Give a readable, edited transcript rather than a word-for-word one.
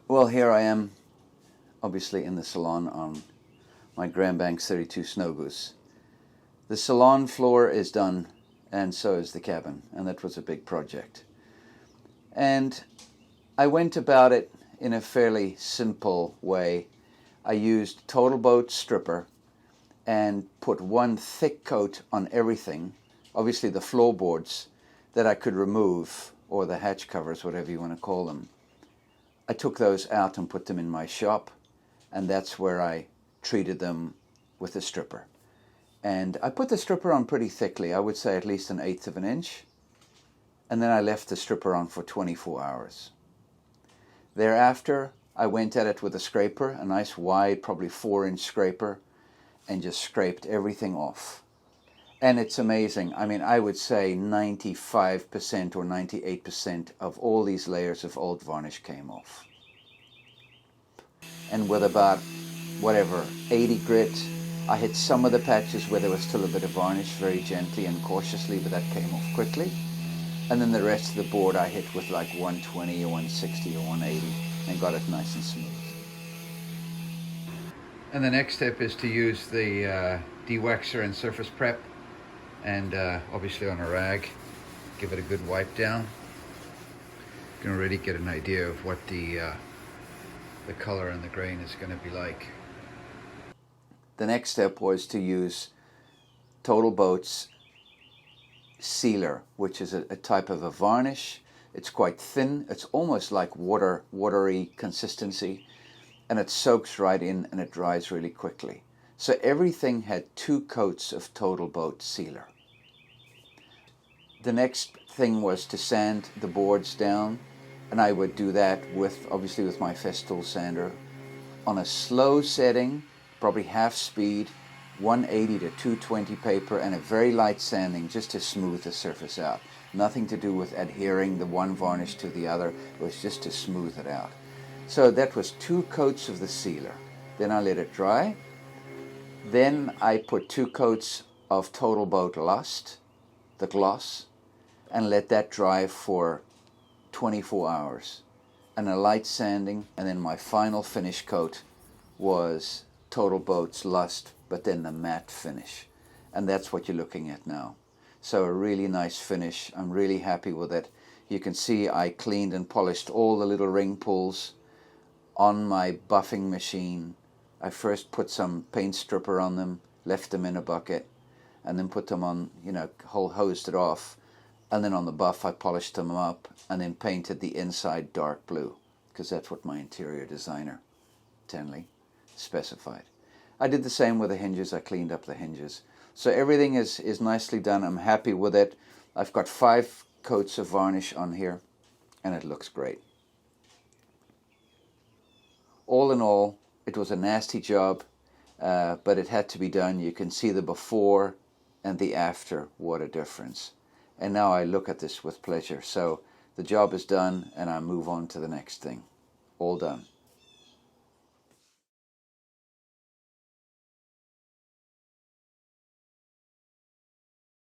Well, here I am, obviously in the salon on my Grand Banks 32 Snow Goose. The salon floor is done, and so is the cabin, and that was a big project. And I went about it in a fairly simple way. I used Total Boat stripper and put one thick coat on everything, obviously the floorboards that I could remove, or the hatch covers, whatever you want to call them. I took those out and put them in my shop, and that's where I treated them with the stripper. And I put the stripper on pretty thickly, I would say at least 1/8 of an inch, and then I left the stripper on for 24 hours. Thereafter, I went at it with a scraper, a nice wide, probably 4-inch scraper, and just scraped everything off. And it's amazing. I mean, I would say 95% or 98% of all these layers of old varnish came off. And with about, 80 grit, I hit some of the patches where there was still a bit of varnish very gently and cautiously, but that came off quickly. And then the rest of the board I hit with like 120 or 160 or 180 and got it nice and smooth. And the next step is to use the de-waxer and surface prep, and obviously on a rag, give it a good wipe down. You can already get an idea of what the color and the grain is going to be like. The next step was to use Total Boat's sealer, which is a type of a varnish. It's quite thin. It's almost like watery consistency, and it soaks right in and it dries really quickly. So everything had 2 coats of Total Boat sealer. The next thing was to sand the boards down, and I would do that obviously with my Festool sander on a slow setting, probably half speed, 180 to 220 paper, and a very light sanding just to smooth the surface out. Nothing to do with adhering the one varnish to the other, it was just to smooth it out. So that was 2 coats of the sealer. Then I let it dry. Then I put 2 coats of Total Boat Lust, the gloss, and let that dry for 24 hours. And a light sanding, and then my final finish coat was Total Boat's Lust, but then the matte finish. And that's what you're looking at now. So a really nice finish. I'm really happy with it. You can see I cleaned and polished all the little ring pulls on my buffing machine. I first put some paint stripper on them, left them in a bucket, and then put them on, hosed it off. And then on the buff I polished them up and then painted the inside dark blue, because that's what my interior designer, Tenley, specified. I did the same with the hinges. I cleaned up the hinges. So everything is nicely done. I'm happy with it. I've got 5 coats of varnish on here, and it looks great. All in all, it was a nasty job, but it had to be done. You can see the before and the after. What a difference. And now I look at this with pleasure. So the job is done, and I move on to the next thing. All done.